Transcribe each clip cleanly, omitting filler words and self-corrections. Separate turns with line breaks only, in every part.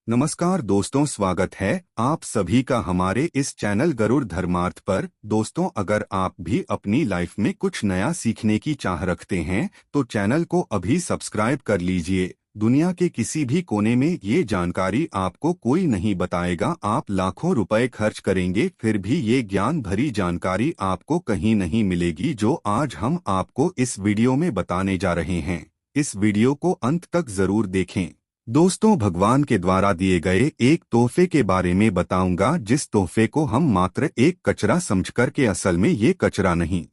नमस्कार दोस्तों, स्वागत है आप सभी का हमारे इस चैनल गरुड़ धर्मार्थ पर। दोस्तों, अगर आप भी अपनी लाइफ में कुछ नया सीखने की चाह रखते हैं तो चैनल को अभी सब्सक्राइब कर लीजिए। दुनिया के किसी भी कोने में ये जानकारी आपको कोई नहीं बताएगा। आप लाखों रुपए खर्च करेंगे फिर भी ये ज्ञान भरी जानकारी आपको कहीं नहीं मिलेगी, जो आज हम आपको इस वीडियो में बताने जा रहे हैं। इस वीडियो को अंत तक जरूर देखें। दोस्तों, भगवान के द्वारा दिए गए एक तोहफे के बारे में बताऊंगा, जिस तोहफे को हम मात्र एक कचरा समझकर के असल में ये कचरा नहीं,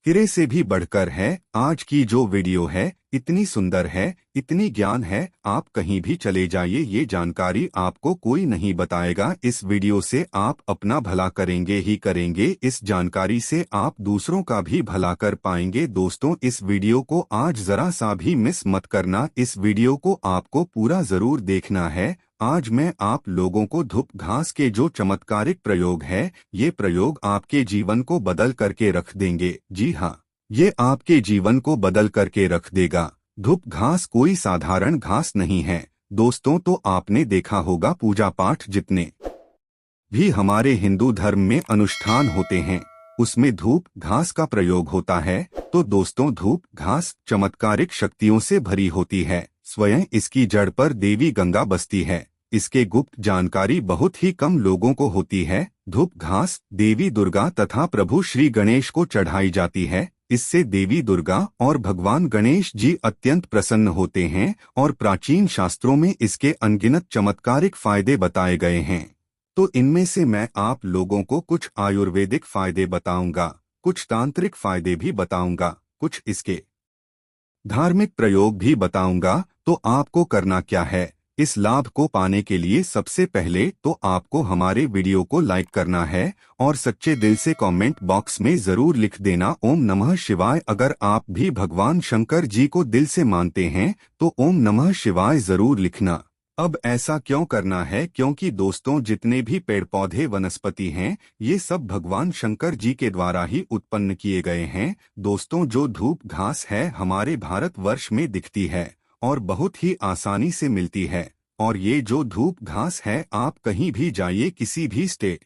हीरे से भी बढ़कर है। आज की जो वीडियो है इतनी सुंदर है, इतनी ज्ञान है, आप कहीं भी चले जाइए ये जानकारी आपको कोई नहीं बताएगा। इस वीडियो से आप अपना भला करेंगे ही करेंगे, इस जानकारी से आप दूसरों का भी भला कर पाएंगे। दोस्तों, इस वीडियो को आज जरा सा भी मिस मत करना, इस वीडियो को आपको पूरा जरूर देखना है। आज मैं आप लोगों को धूप घास के जो चमत्कारिक प्रयोग है, ये प्रयोग आपके जीवन को बदल करके रख देंगे। जी हाँ, ये आपके जीवन को बदल करके रख देगा। धूप घास कोई साधारण घास नहीं है दोस्तों। तो आपने देखा होगा पूजा पाठ जितने भी हमारे हिंदू धर्म में अनुष्ठान होते हैं उसमें धूप घास का प्रयोग होता है। तो दोस्तों, धूप घास चमत्कारिक शक्तियों से भरी होती है। स्वयं इसकी जड़ पर देवी गंगा बसती है। इसके गुप्त जानकारी बहुत ही कम लोगों को होती है। धूप घास देवी दुर्गा तथा प्रभु श्री गणेश को चढ़ाई जाती है। इससे देवी दुर्गा और भगवान गणेश जी अत्यंत प्रसन्न होते हैं और प्राचीन शास्त्रों में इसके अनगिनत चमत्कारिक फायदे बताए गए हैं। तो इनमें से मैं आप लोगों को कुछ आयुर्वेदिक फायदे बताऊंगा, कुछ तांत्रिक फायदे भी बताऊंगा, कुछ इसके धार्मिक प्रयोग भी बताऊंगा। तो आपको करना क्या है, इस लाभ को पाने के लिए सबसे पहले तो आपको हमारे वीडियो को लाइक करना है और सच्चे दिल से कमेंट बॉक्स में जरूर लिख देना ओम नमः शिवाय। अगर आप भी भगवान शंकर जी को दिल से मानते हैं तो ओम नमः शिवाय जरूर लिखना। अब ऐसा क्यों करना है, क्योंकि दोस्तों, जितने भी पेड़ पौधे वनस्पति हैं ये सब भगवान शंकर जी के द्वारा ही उत्पन्न किए गए हैं। दोस्तों, जो धूप घास है हमारे भारतवर्ष में दिखती है और बहुत ही आसानी से मिलती है। और ये जो धूप घास है, आप कहीं भी जाइए, किसी भी स्टेट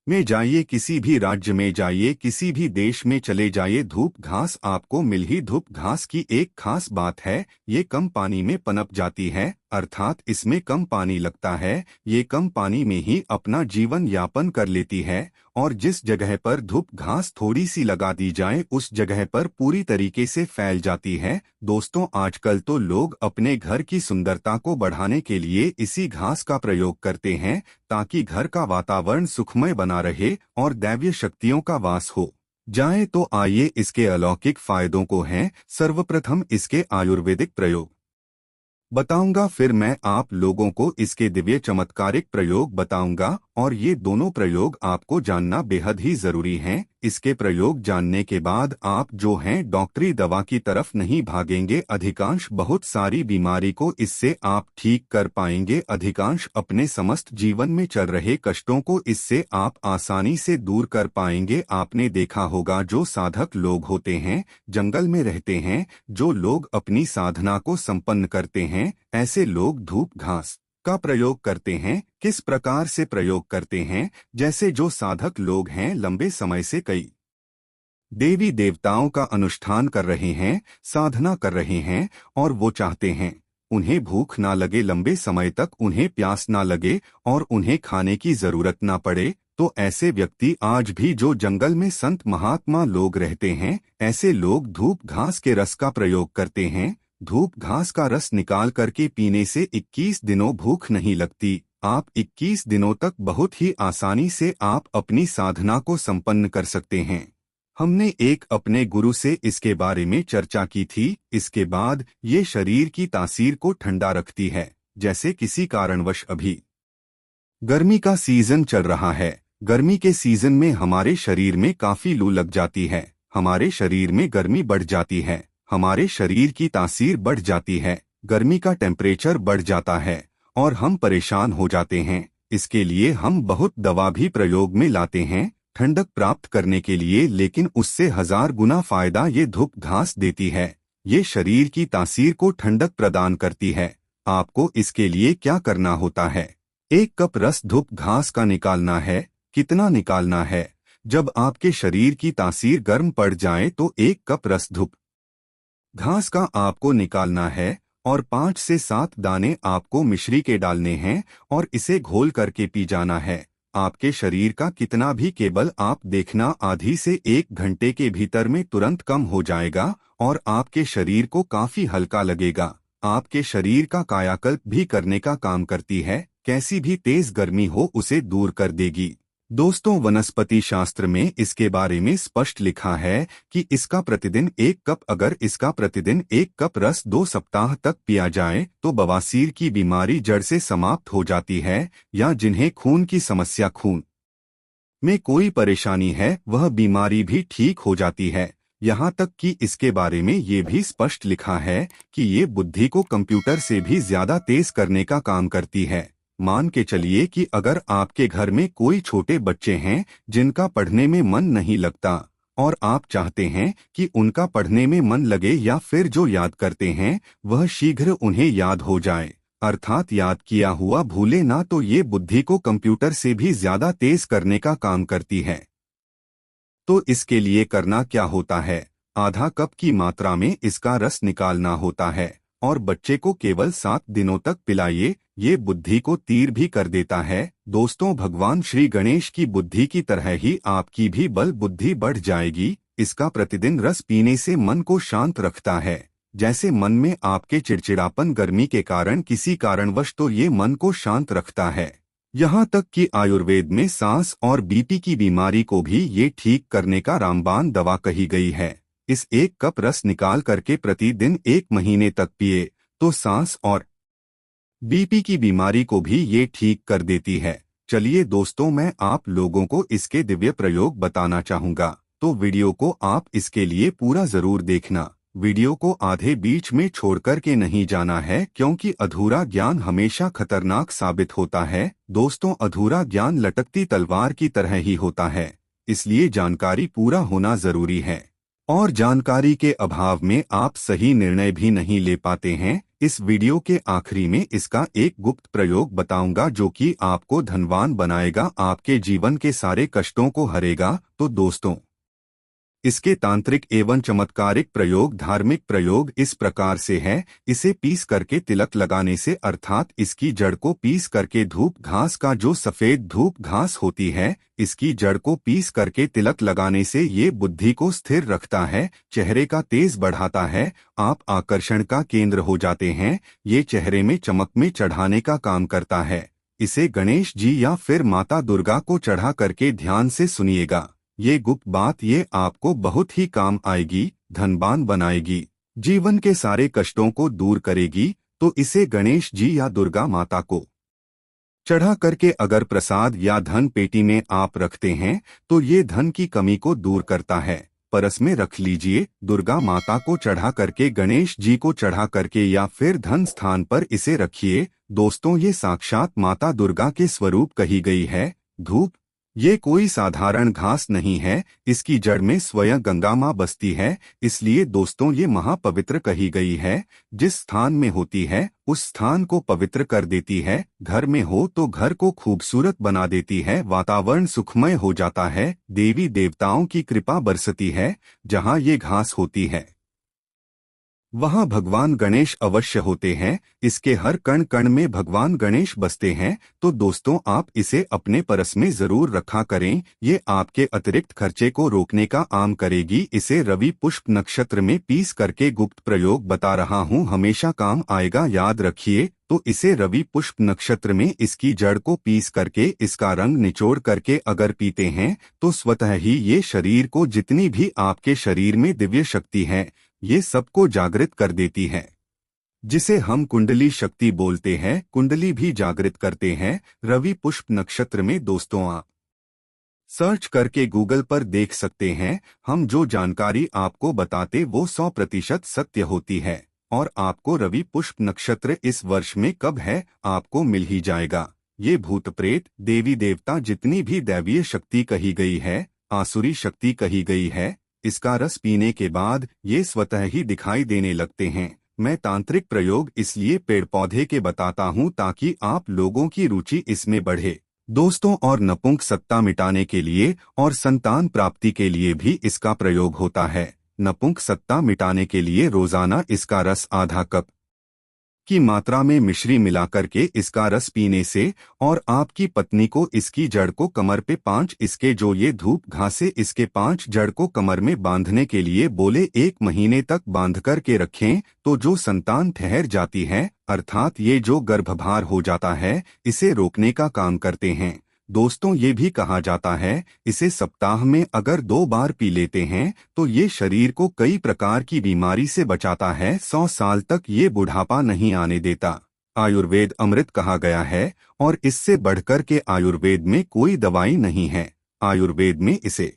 में जाइए, किसी भी राज्य में जाइए, किसी भी देश में चले जाइए, धूप घास आपको मिल ही। धूप घास की एक खास बात है, ये कम पानी में पनप जाती है, अर्थात इसमें कम पानी लगता है। ये कम पानी में ही अपना जीवन यापन कर लेती है और जिस जगह पर धूप घास थोड़ी सी लगा दी जाए उस जगह पर पूरी तरीके से फैल जाती है। दोस्तों, आजकल तो लोग अपने घर की सुंदरता को बढ़ाने के लिए इसी घास का प्रयोग करते हैं ताकि घर का वातावरण सुखमय बना रहे और दैवीय शक्तियों का वास हो जाए। तो आइए इसके अलौकिक फायदों को हैं सर्वप्रथम इसके आयुर्वेदिक प्रयोग बताऊंगा, फिर मैं आप लोगों को इसके दिव्य चमत्कारिक प्रयोग बताऊंगा और ये दोनों प्रयोग आपको जानना बेहद ही जरूरी हैं। इसके प्रयोग जानने के बाद आप जो हैं डॉक्टरी दवा की तरफ नहीं भागेंगे। अधिकांश बहुत सारी बीमारी को इससे आप ठीक कर पाएंगे। अधिकांश अपने समस्त जीवन में चल रहे कष्टों को इससे आप आसानी से दूर कर पाएंगे। आपने देखा होगा जो साधक लोग होते हैं, जंगल में रहते हैं, जो लोग अपनी साधना को संपन्न करते हैं, ऐसे लोग धूप घास का प्रयोग करते हैं। किस प्रकार से प्रयोग करते हैं, जैसे जो साधक लोग हैं लंबे समय से कई देवी देवताओं का अनुष्ठान कर रहे हैं, साधना कर रहे हैं और वो चाहते हैं उन्हें भूख ना लगे, लंबे समय तक उन्हें प्यास ना लगे और उन्हें खाने की जरूरत ना पड़े। तो ऐसे व्यक्ति आज भी जो जंगल में संत महात्मा लोग रहते हैं, ऐसे लोग धूप घास के रस का प्रयोग करते हैं। धूप घास का रस निकाल करके पीने से 21 दिनों भूख नहीं लगती। आप 21 दिनों तक बहुत ही आसानी से आप अपनी साधना को संपन्न कर सकते हैं। हमने एक अपने गुरु से इसके बारे में चर्चा की थी। इसके बाद ये शरीर की तासीर को ठंडा रखती है। जैसे किसी कारणवश अभी गर्मी का सीजन चल रहा है, गर्मी के सीजन में हमारे शरीर में काफी लू लग जाती है, हमारे शरीर में गर्मी बढ़ जाती है, हमारे शरीर की तासीर बढ़ जाती है, गर्मी का टेम्परेचर बढ़ जाता है और हम परेशान हो जाते हैं। इसके लिए हम बहुत दवा भी प्रयोग में लाते हैं ठंडक प्राप्त करने के लिए, लेकिन उससे 1000 गुना फायदा ये धूप घास देती है। ये शरीर की तासीर को ठंडक प्रदान करती है। आपको इसके लिए क्या करना होता है। 1 कप रस धूप घास का निकालना है। कितना निकालना है? जब आपके शरीर की तासीर गर्म पड़ जाए तो 1 कप रस धूप घास का आपको निकालना है और 5 से 7 दाने आपको मिश्री के डालने हैं और इसे घोल करके पी जाना है। आपके शरीर का कितना भी केवल आप देखना आधी से 1 घंटे के भीतर में तुरंत कम हो जाएगा और आपके शरीर को काफी हल्का लगेगा। आपके शरीर का कायाकल्प भी करने का काम करती है, कैसी भी तेज गर्मी हो उसे दूर कर देगी। दोस्तों, वनस्पति शास्त्र में इसके बारे में स्पष्ट लिखा है कि इसका प्रतिदिन 1 कप अगर इसका प्रतिदिन 1 कप रस 2 सप्ताह तक पिया जाए तो बवासीर की बीमारी जड़ से समाप्त हो जाती है, या जिन्हें खून की समस्या, खून में कोई परेशानी है, वह बीमारी भी ठीक हो जाती है। यहाँ तक कि इसके बारे में ये भी स्पष्ट लिखा है कि ये बुद्धि को कंप्यूटर से भी ज्यादा तेज करने का काम करती है। मान के चलिए कि अगर आपके घर में कोई छोटे बच्चे हैं जिनका पढ़ने में मन नहीं लगता और आप चाहते हैं कि उनका पढ़ने में मन लगे, या फिर जो याद करते हैं वह शीघ्र उन्हें याद हो जाए, अर्थात याद किया हुआ भूले ना, तो ये बुद्धि को कंप्यूटर से भी ज्यादा तेज करने का काम करती है। तो इसके लिए करना क्या होता है? आधा कप की मात्रा में इसका रस निकालना होता है और बच्चे को केवल 7 दिनों तक पिलाइए। ये बुद्धि को तीर भी कर देता है। दोस्तों, भगवान श्री गणेश की बुद्धि की तरह ही आपकी भी बल बुद्धि बढ़ जाएगी। इसका प्रतिदिन रस पीने से मन को शांत रखता है। जैसे मन में आपके चिड़चिड़ापन, गर्मी के कारण किसी कारणवश, तो ये मन को शांत रखता है। यहाँ तक कि आयुर्वेद में सांस और बीपी की बीमारी को भी ये ठीक करने का रामबाण दवा कही गई है। इस 1 कप रस निकाल करके प्रतिदिन 1 महीने तक पिए तो सांस और बीपी की बीमारी को भी ये ठीक कर देती है। चलिए दोस्तों, मैं आप लोगों को इसके दिव्य प्रयोग बताना चाहूँगा, तो वीडियो को आप इसके लिए पूरा जरूर देखना। वीडियो को आधे बीच में छोड़कर के नहीं जाना है, क्योंकि अधूरा ज्ञान हमेशा खतरनाक साबित होता है। दोस्तों, अधूरा ज्ञान लटकती तलवार की तरह ही होता है, इसलिए जानकारी पूरा होना जरूरी है। और जानकारी के अभाव में आप सही निर्णय भी नहीं ले पाते हैं। इस वीडियो के आखिरी में इसका एक गुप्त प्रयोग बताऊंगा जो कि आपको धनवान बनाएगा, आपके जीवन के सारे कष्टों को हरेगा। तो दोस्तों, इसके तांत्रिक एवं चमत्कारिक प्रयोग, धार्मिक प्रयोग इस प्रकार से है। इसे पीस करके तिलक लगाने से, अर्थात इसकी जड़ को पीस करके, धूप घास का जो सफेद धूप घास होती है, इसकी जड़ को पीस करके तिलक लगाने से ये बुद्धि को स्थिर रखता है, चेहरे का तेज बढ़ाता है, आप आकर्षण का केंद्र हो जाते हैं। ये चेहरे में चमक में चढ़ाने का काम करता है। इसे गणेश जी या फिर माता दुर्गा को चढ़ा करके ध्यान से सुनिएगा। ये गुप्त बात ये आपको बहुत ही काम आएगी, धनवान बनाएगी, जीवन के सारे कष्टों को दूर करेगी। तो इसे गणेश जी या दुर्गा माता को चढ़ा करके अगर प्रसाद या धन पेटी में आप रखते हैं तो ये धन की कमी को दूर करता है। परस में रख लीजिए। दुर्गा माता को चढ़ा करके, गणेश जी को चढ़ा करके या फिर धन स्थान पर इसे रखिए। दोस्तों, ये साक्षात माता दुर्गा के स्वरूप कही गई है। धूप ये कोई साधारण घास नहीं है, इसकी जड़ में स्वयं गंगा माँ बसती है, इसलिए दोस्तों ये महापवित्र कही गई है। जिस स्थान में होती है उस स्थान को पवित्र कर देती है। घर में हो तो घर को खूबसूरत बना देती है, वातावरण सुखमय हो जाता है, देवी देवताओं की कृपा बरसती है। जहाँ ये घास होती है वहाँ भगवान गणेश अवश्य होते हैं। इसके हर कण कण में भगवान गणेश बसते हैं। तो दोस्तों, आप इसे अपने परस में जरूर रखा करें। ये आपके अतिरिक्त खर्चे को रोकने का काम करेगी। इसे रवि पुष्प नक्षत्र में पीस करके, गुप्त प्रयोग बता रहा हूँ, हमेशा काम आएगा, याद रखिए। तो इसे रवि पुष्प नक्षत्र में इसकी जड़ को पीस करके, इसका रंग निचोड़ करके अगर पीते हैं तो स्वतः ही ये शरीर को, जितनी भी आपके शरीर में दिव्य शक्ति है, ये सबको जागृत कर देती है, जिसे हम कुंडली शक्ति बोलते हैं। कुंडली भी जागृत करते हैं रवि पुष्प नक्षत्र में। दोस्तों, आप सर्च करके गूगल पर देख सकते हैं। हम जो जानकारी आपको बताते वो 100% सत्य होती है। और आपको रवि पुष्प नक्षत्र इस वर्ष में कब है, आपको मिल ही जाएगा। ये भूत प्रेत, देवी देवता, जितनी भी दैवीय शक्ति कही गई है, आसुरी शक्ति कही गई है, इसका रस पीने के बाद ये स्वतः ही दिखाई देने लगते हैं। मैं तांत्रिक प्रयोग इसलिए पेड़ पौधे के बताता हूँ ताकि आप लोगों की रुचि इसमें बढ़े दोस्तों। और नपुंसकता मिटाने के लिए और संतान प्राप्ति के लिए भी इसका प्रयोग होता है। नपुंसकता मिटाने के लिए रोजाना इसका रस आधा कप की मात्रा में मिश्री मिलाकर के इसका रस पीने से और आपकी पत्नी को इसकी जड़ को कमर पे 5 इसके जो ये धूप घासे इसके 5 जड़ को कमर में बांधने के लिए बोले 1 महीने तक बांध कर के रखें तो जो संतान ठहर जाती है अर्थात ये जो गर्भभार हो जाता है इसे रोकने का काम करते हैं दोस्तों। ये भी कहा जाता है इसे सप्ताह में अगर 2 बार पी लेते हैं तो ये शरीर को कई प्रकार की बीमारी से बचाता है। 100 साल तक ये बुढ़ापा नहीं आने देता। आयुर्वेद अमृत कहा गया है और इससे बढ़कर के आयुर्वेद में कोई दवाई नहीं है। आयुर्वेद में इसे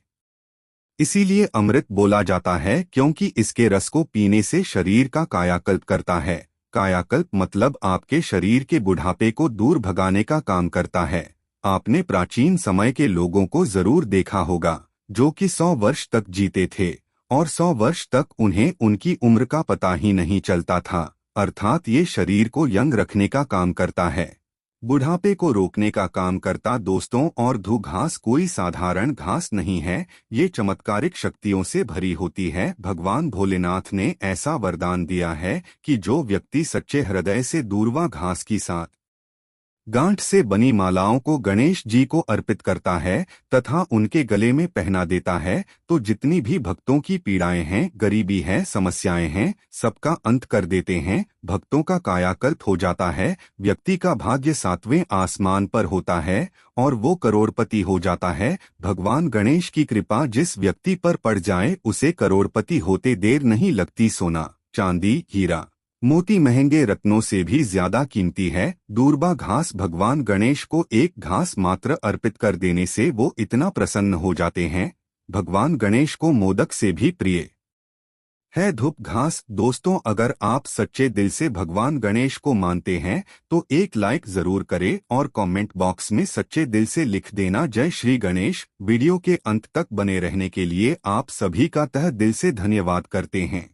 इसीलिए अमृत बोला जाता है क्योंकि इसके रस को पीने से शरीर का कायाकल्प करता है। कायाकल्प मतलब आपके शरीर के बुढ़ापे को दूर भगाने का काम करता है। आपने प्राचीन समय के लोगों को जरूर देखा होगा जो कि 100 वर्ष तक जीते थे और 100 वर्ष तक उन्हें उनकी उम्र का पता ही नहीं चलता था। अर्थात ये शरीर को यंग रखने का काम करता है, बुढ़ापे को रोकने का काम करता दोस्तों। और धू घास कोई साधारण घास नहीं है, ये चमत्कारिक शक्तियों से भरी होती है। भगवान भोलेनाथ ने ऐसा वरदान दिया है कि जो व्यक्ति सच्चे हृदय से दूर्वा घास की साथ गांठ से बनी मालाओं को गणेश जी को अर्पित करता है तथा उनके गले में पहना देता है तो जितनी भी भक्तों की पीड़ाएं हैं, गरीबी है, समस्याएं हैं, सबका अंत कर देते हैं। भक्तों का कायाकल्प हो जाता है। व्यक्ति का भाग्य 7वें आसमान पर होता है और वो करोड़पति हो जाता है। भगवान गणेश की कृपा जिस व्यक्ति पर पड़ जाए उसे करोड़पति होते देर नहीं लगती। सोना, चांदी, हीरा मोती महंगे रत्नों से भी ज्यादा कीमती है। दूर्वा घास भगवान गणेश को एक घास मात्र अर्पित कर देने से वो इतना प्रसन्न हो जाते हैं। भगवान गणेश को मोदक से भी प्रिय है धूप घास। दोस्तों अगर आप सच्चे दिल से भगवान गणेश को मानते हैं तो एक लाइक जरूर करें और कमेंट बॉक्स में सच्चे दिल से लिख देना जय श्री गणेश। वीडियो के अंत तक बने रहने के लिए आप सभी का तहे दिल से धन्यवाद करते हैं।